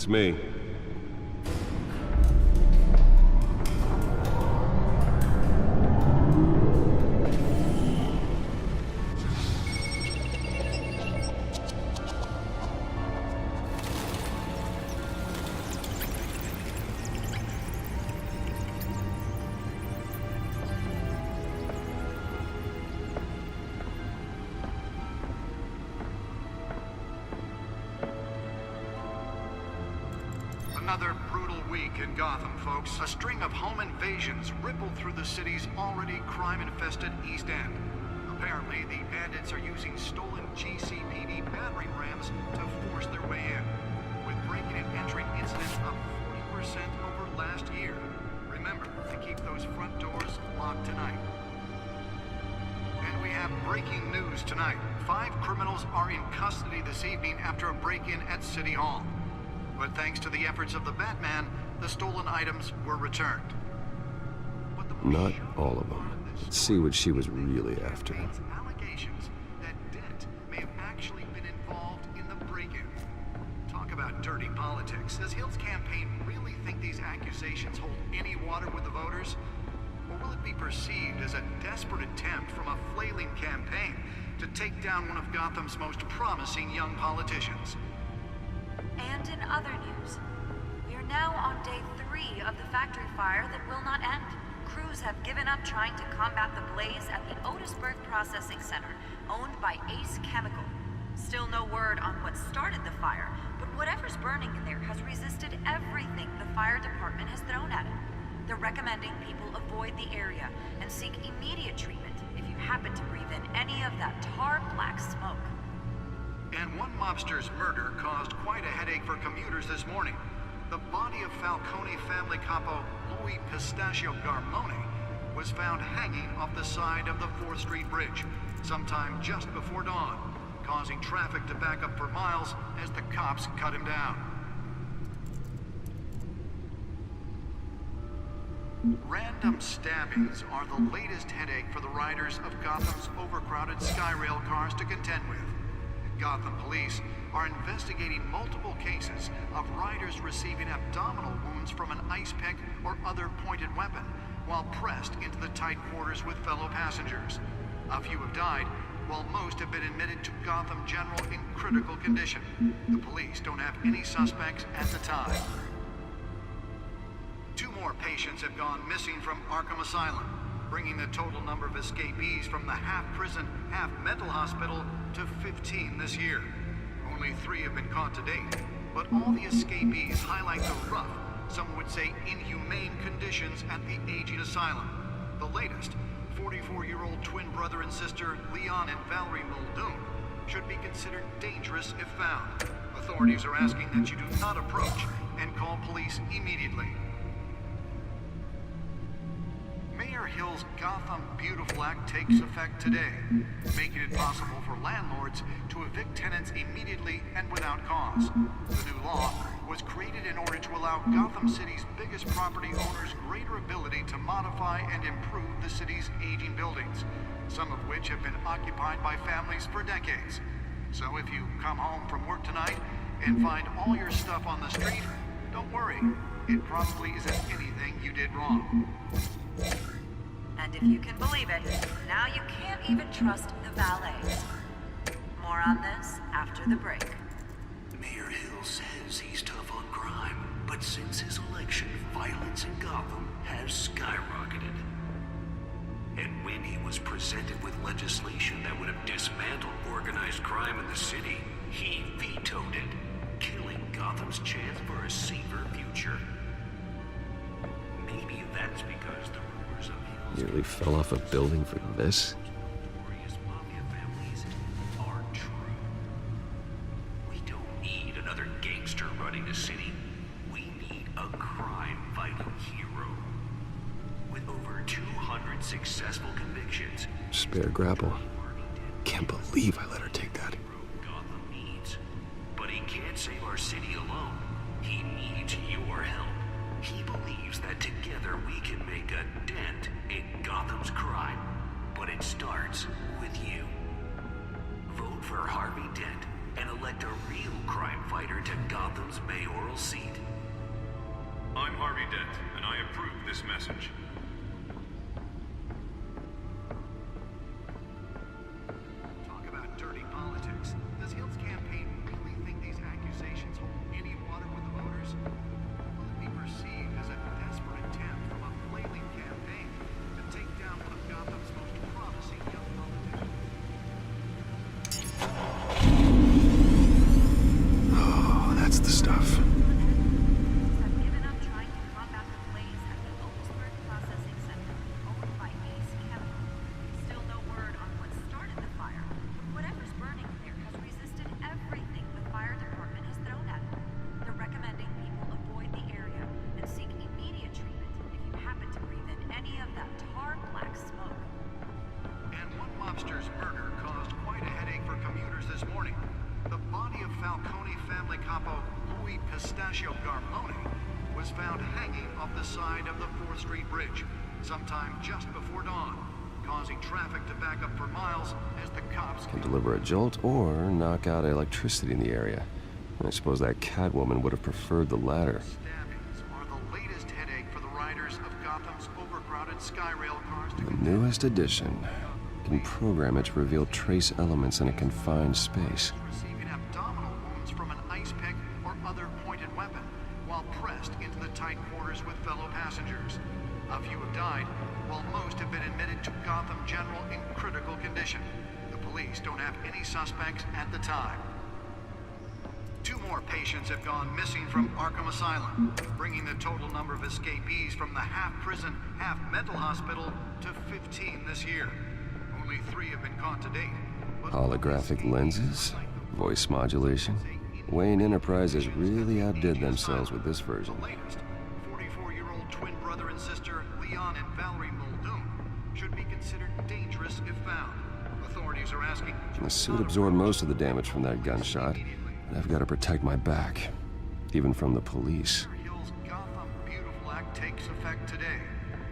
It's me. Another brutal week in Gotham, folks. A string of home invasions rippled through the city's already crime-infested East End. Apparently, the bandits are using stolen GCPD battering rams to force their way in, with breaking and entering incidents up 40% over last year. Remember to keep those front doors locked tonight. And we have breaking news tonight. 5 criminals are in custody this evening after a break-in at City Hall. But thanks to the efforts of the Batman, the stolen items were returned. Not all of them. Let's see what she was really after. Allegations that Dent may have actually been involved in the break-in. Talk about dirty politics. Does Hill's campaign really think these accusations hold any water with the voters? Or will it be perceived as a desperate attempt from a flailing campaign to take down one of Gotham's most promising young politicians? And in other news, we are now on day 3 of the factory fire that will not end. Crews have given up trying to combat the blaze at the Otisburg Processing Center, owned by Ace Chemical. Still no word on what started the fire, but whatever's burning in there has resisted everything the fire department has thrown at it. They're recommending people avoid the area and seek immediate treatment if you happen to breathe in any of that tar black smoke. And one mobster's murder caused quite a headache for commuters this morning. The body of Falcone family capo Louis Pistachio Garmone was found hanging off the side of the 4th Street Bridge sometime just before dawn, causing traffic to back up for miles as the cops cut him down. Random stabbings are the latest headache for the riders of Gotham's overcrowded Skyrail cars to contend with. Gotham police are investigating multiple cases of riders receiving abdominal wounds from an ice pick or other pointed weapon while pressed into the tight quarters with fellow passengers. A few have died, while most have been admitted to Gotham General in critical condition. The police don't have any suspects at the time. 2 more patients have gone missing from Arkham Asylum, bringing the total number of escapees from the half-prison, half-mental hospital to 15 this year. Only 3 have been caught to date, but all the escapees highlight the rough, some would say inhumane conditions at the aging asylum. The latest, 44-year-old twin brother and sister Leon and Valerie Muldoon, should be considered dangerous if found. Authorities are asking that you do not approach and call police immediately. Mayor Hill's Gotham Beautiful Act takes effect today, making it possible for landlords to evict tenants immediately and without cause. The new law was created in order to allow Gotham City's biggest property owners greater ability to modify and improve the city's aging buildings, some of which have been occupied by families for decades. So if you come home from work tonight and find all your stuff on the street, don't worry. It probably isn't anything you did wrong. And if you can believe it, now you can't even trust the valets. More on this after the break. Mayor Hill says he's tough on crime, but since his election, violence in Gotham has skyrocketed. And when he was presented with legislation that would have dismantled organized crime in the city, he vetoed it, killing Gotham's chance for a safer future. Maybe that's because the rumors of Hill's Nearly fell off a building for this? notorious mafia families are true. We don't need another gangster running the city. We need a crime-fighting hero. With over 200 successful convictions, Spare grapple. Can't believe I let her take that. Gotham needs. But he can't save our city alone. He needs your help. He believes that together we can make a dent in Gotham's crime. But it starts with you. Vote for Harvey Dent and elect a real crime fighter to Gotham's mayoral seat. I'm Harvey Dent, and I approve this message. Talk about dirty politics. Does Hill's campaign really think these accusations hold any water with the voters? Will it be perceived as a desperate attempt from a flailing campaign to take down one of Gotham's most promising young politicians? Oh, that's the stuff. Have given up trying to combat the blaze at the Otisburg Processing Center, owned by Ace Chemical. Still no word on what started the fire. Whatever's burning there has resisted everything the fire department has thrown at it. They're recommending people avoid the area and seek immediate treatment if you happen to breathe in any of that tar black smoke. And one mobster's murder caused quite a headache for commuters this morning. The body of Falcone family capo Louis Pistachio Garmone was found hanging off the side of the 4th Street Bridge sometime just before dawn, causing traffic to back up for miles as the cops Can deliver a jolt or knock out electricity in the area. I suppose that Catwoman would have preferred the latter. Stabbings are the latest headache for the riders of Gotham's overcrowded Skyrail cars to The newest addition can program it to reveal trace elements in a confined space. receiving abdominal wounds from an ice pick or other pointed weapon while pressed into the tight quarters with fellow passengers. A few have died, while most have been admitted to Gotham General in critical condition. The police don't have any suspects at the time. 2 more patients have gone missing from Arkham Asylum, bringing the total number of escapees from the half-prison, half-mental hospital to 15 this year. Only 3 have been caught to date. But Holographic lenses, voice modulation. Wayne Enterprises really outdid themselves with this version. The latest, 44-year-old twin brother and sister Leon and Valerie Muldoon should be considered dangerous if found. Authorities are asking. The suit absorbed most of the damage from that gunshot, and I've got to protect my back, even from the police. Hill's Gotham Beautiful Act takes effect today,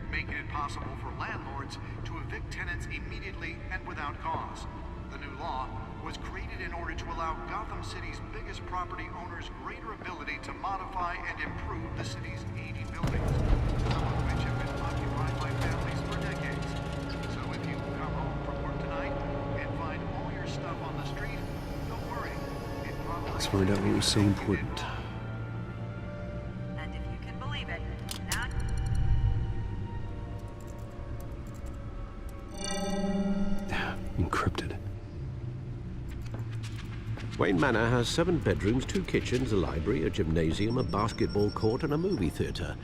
making it possible for landlords to evict tenants immediately and without cause. The new law was created in order to allow Gotham City's biggest property owners greater ability to modify and improve the city's aging buildings, some of which have been occupied by families for decades. So if you come home from work tonight and find all your stuff on the street, don't worry. It probably Let's find out what was so important. And if you can believe it, now Encrypted. Wayne Manor has 7 bedrooms, 2 kitchens, a library, a gymnasium, a basketball court, and a movie theater.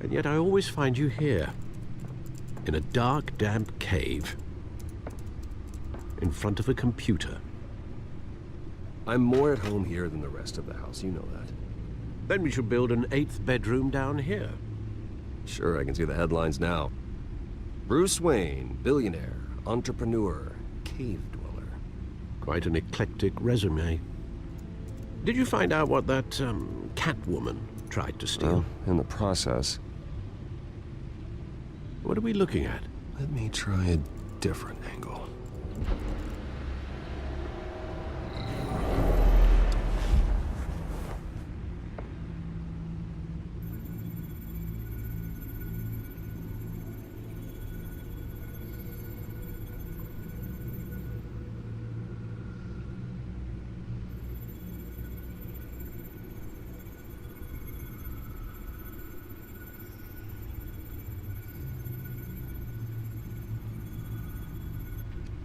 And yet I always find you here, in a dark, damp cave, in front of a computer. I'm more at home here than the rest of the house, you know that. Then we should build an 8th bedroom down here. Sure, I can see the headlines now. Bruce Wayne, billionaire, entrepreneur, cave dweller. Quite an eclectic resume. Did you find out what that, Catwoman tried to steal? Well, in the process, What are we looking at? let me try a different angle.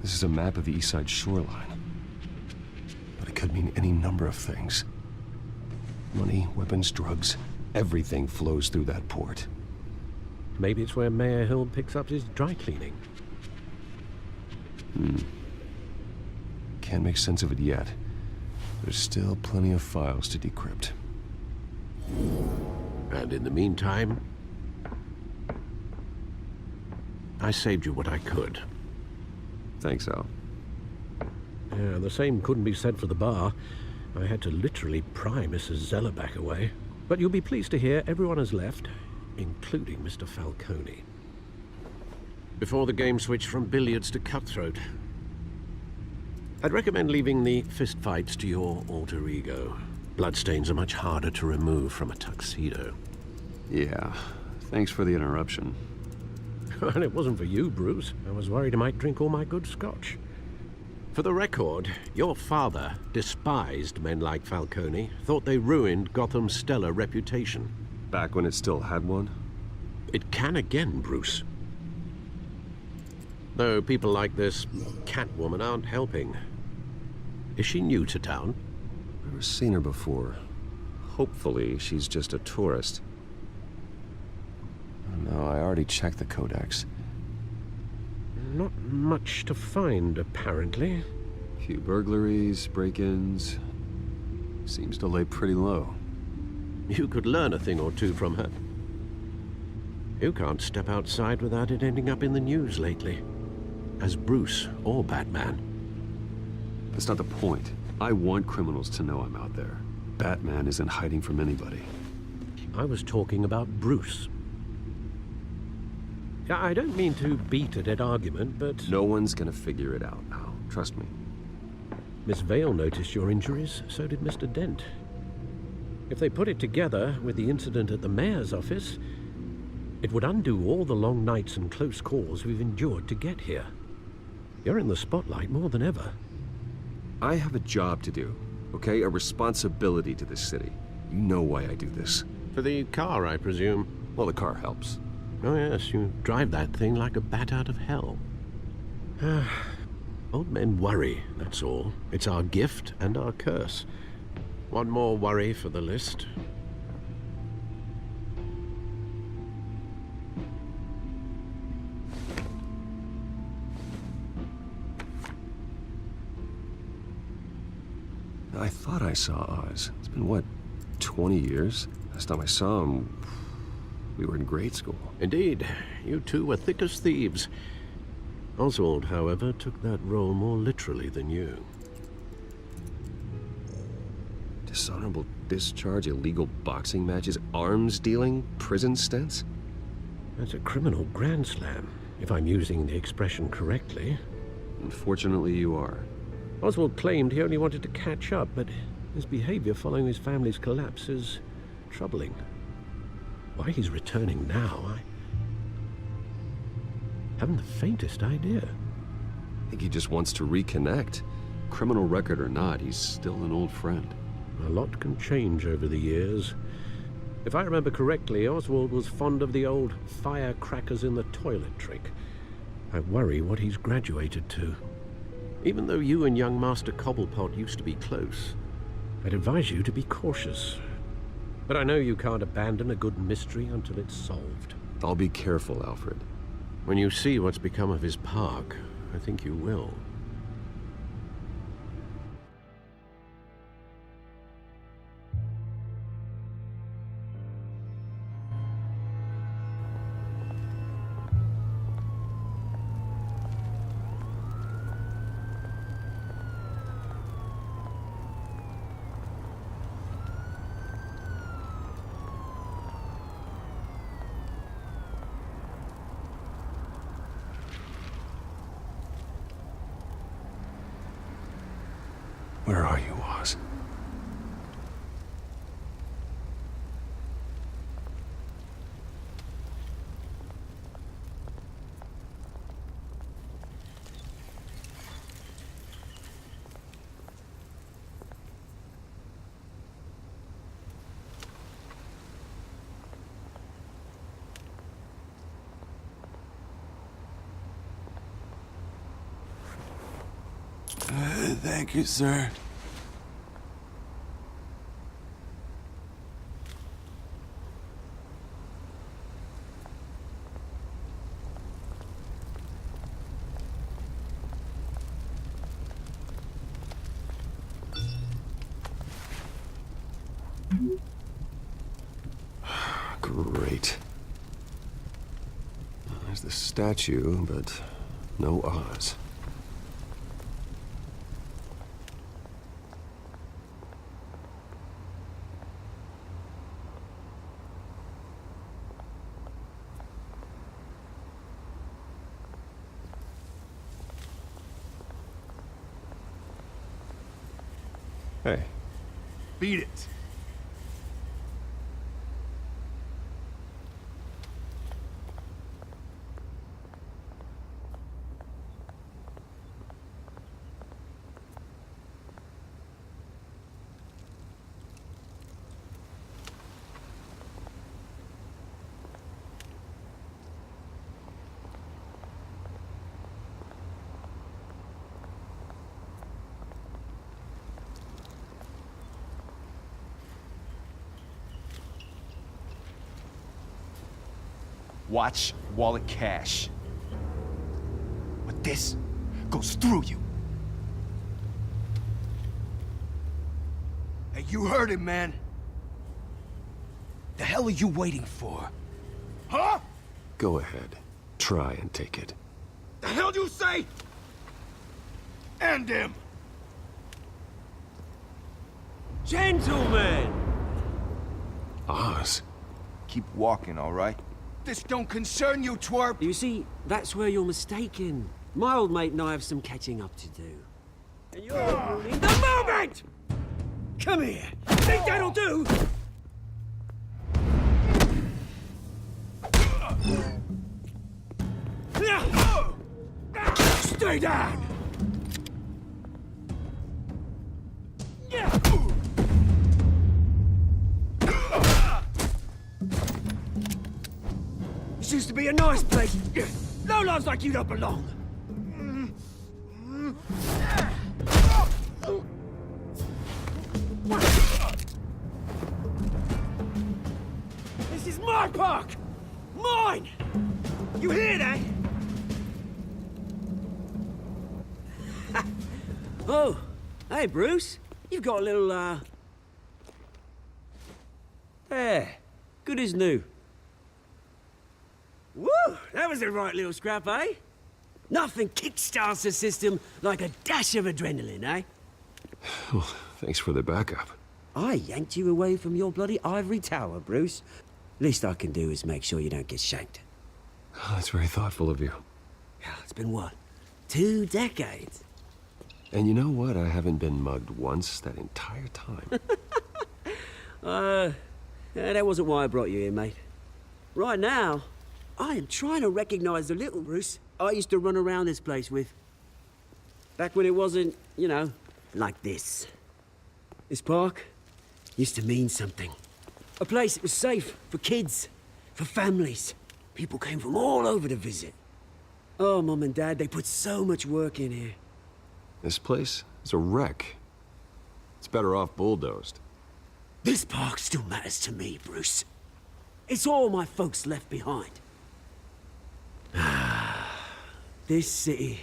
This is a map of the East Side shoreline. But it could mean any number of things. Money, weapons, drugs, everything flows through that port. Maybe it's where Mayor Hill picks up his dry cleaning. Can't make sense of it yet. There's still plenty of files to decrypt. And in the meantime, I saved you what I could. Thanks, Al. Yeah, the same couldn't be said for the bar. I had to literally pry Mrs. Zellerback away. But you'll be pleased to hear everyone has left, including Mr. Falcone. Before the game switched from billiards to cutthroat. I'd recommend leaving the fistfights to your alter ego. Bloodstains are much harder to remove from a tuxedo. Yeah, thanks for the interruption. Well, it wasn't for you, Bruce. I was worried I might drink all my good scotch. For the record, your father despised men like Falcone, thought they ruined Gotham's stellar reputation. Back when it still had one? It can again, Bruce. Though people like this Catwoman aren't helping. Is she new to town? Never seen her before. Hopefully, she's just a tourist. No, I already checked the codex. Not much to find, apparently. Few burglaries, break-ins. Seems to lay pretty low. You could learn a thing or two from her. You can't step outside without it ending up in the news lately. As Bruce or Batman. That's not the point. I want criminals to know I'm out there. Batman isn't hiding from anybody. I was talking about Bruce. Yeah, I don't mean to beat a dead argument, but... No one's gonna figure it out now. Trust me. Miss Vale noticed your injuries, so did Mr. Dent. If they put it together with the incident at the mayor's office, it would undo all the long nights and close calls we've endured to get here. You're in the spotlight more than ever. I have a job to do, okay? A responsibility to this city. You know why I do this. For the car, I presume. Well, the car helps. Oh yes, you drive that thing like a bat out of hell. Old men worry, that's all. It's our gift and our curse. One more worry for the list. I thought I saw Oz. It's been, what, 20 years? Last time I saw him, we were in grade school. Indeed, you two were thick as thieves. Oswald, however, took that role more literally than you. Dishonorable discharge, illegal boxing matches, arms dealing, prison stints? That's a criminal grand slam, if I'm using the expression correctly. Unfortunately, you are. Oswald claimed he only wanted to catch up, but his behavior following his family's collapse is troubling. Why he's returning now, I haven't the faintest idea. I think he just wants to reconnect. Criminal record or not, he's still an old friend. A lot can change over the years. If I remember correctly, Oswald was fond of the old firecrackers in the toilet trick. I worry what he's graduated to. Even though you and young Master Cobblepot used to be close, I'd advise you to be cautious. But I know you can't abandon a good mystery until it's solved. I'll be careful, Alfred. When you see what's become of his park, I think you will. Where are you, Oz? Thank you, sir. Great. There's the statue, but no Oz. Hey, Beat it. Watch wallet cash. But this goes through you. Hey, you heard it, man. The hell are you waiting for? Huh? go ahead. Try and take it. The hell do you say? End him! Gentlemen! Oz? Keep walking, all right? This don't concern you, twerp! You see, that's where you're mistaken. My old mate and I have some catching up to do. And you're ruining the moment! Come here! Think that'll do? Stay down! This used to be a nice place. Lowlifes like you don't belong. This is my park! Mine! You hear that? Oh, hey, Bruce. You've got a little, There. Good as new. Woo! That was a right little scrap, eh? Nothing kickstarts the system like a dash of adrenaline, eh? Well, thanks for the backup. I yanked you away from your bloody ivory tower, Bruce. Least I can do is make sure you don't get shanked. Oh, that's very thoughtful of you. Yeah, it's been what? 2 decades? And you know what? I haven't been mugged once that entire time. Yeah, that wasn't why I brought you here, mate. Right now, I am trying to recognize the little Bruce I used to run around this place with. Back when it wasn't, you know, like this. This park used to mean something. A place that was safe for kids, for families. People came from all over to visit. Oh, Mum and Dad, they put so much work in here. This place is a wreck. It's better off bulldozed. This park still matters to me, Bruce. It's all my folks left behind. This city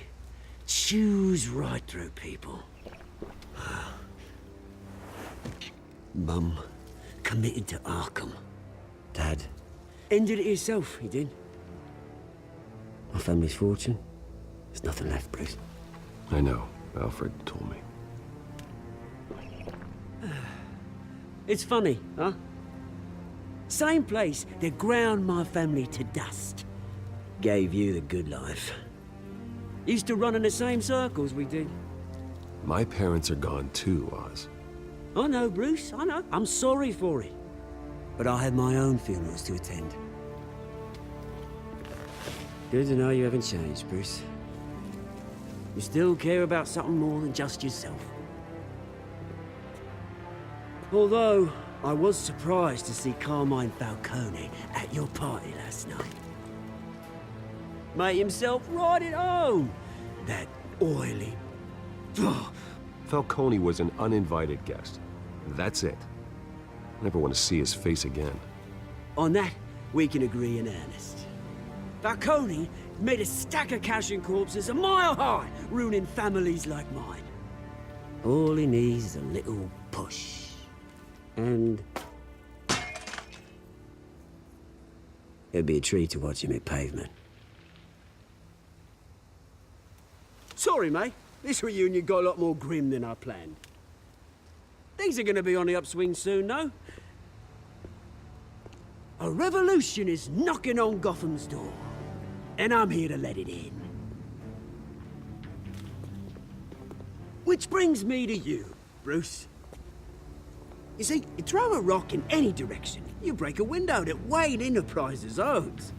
chews right through people. Mum committed to Arkham. Dad ended it himself, he did. My family's fortune, there's nothing left, Bruce. I know. Alfred told me. It's funny, huh? Same place that ground my family to dust. Gave you the good life. Used to run in the same circles we did. My parents are gone too, Oz. I know, Bruce, I know. I'm sorry for it. But I had my own funerals to attend. Good to know you haven't changed, Bruce. You still care about something more than just yourself. Although, I was surprised to see Carmine Falcone at your party last night. Made himself right at home. That oily... Falcone was an uninvited guest. That's it. I never want to see his face again. On that, we can agree in earnest. Falcone made a stack of cash and corpses a mile high, ruining families like mine. All he needs is a little push. And... it'd be a treat to watch him hit pavement. Sorry, mate. This reunion got a lot more grim than I planned. Things are gonna be on the upswing soon, no? A revolution is knocking on Gotham's door. And I'm here to let it in. Which brings me to you, Bruce. You see, you throw a rock in any direction, you break a window that Wade Enterprises owns.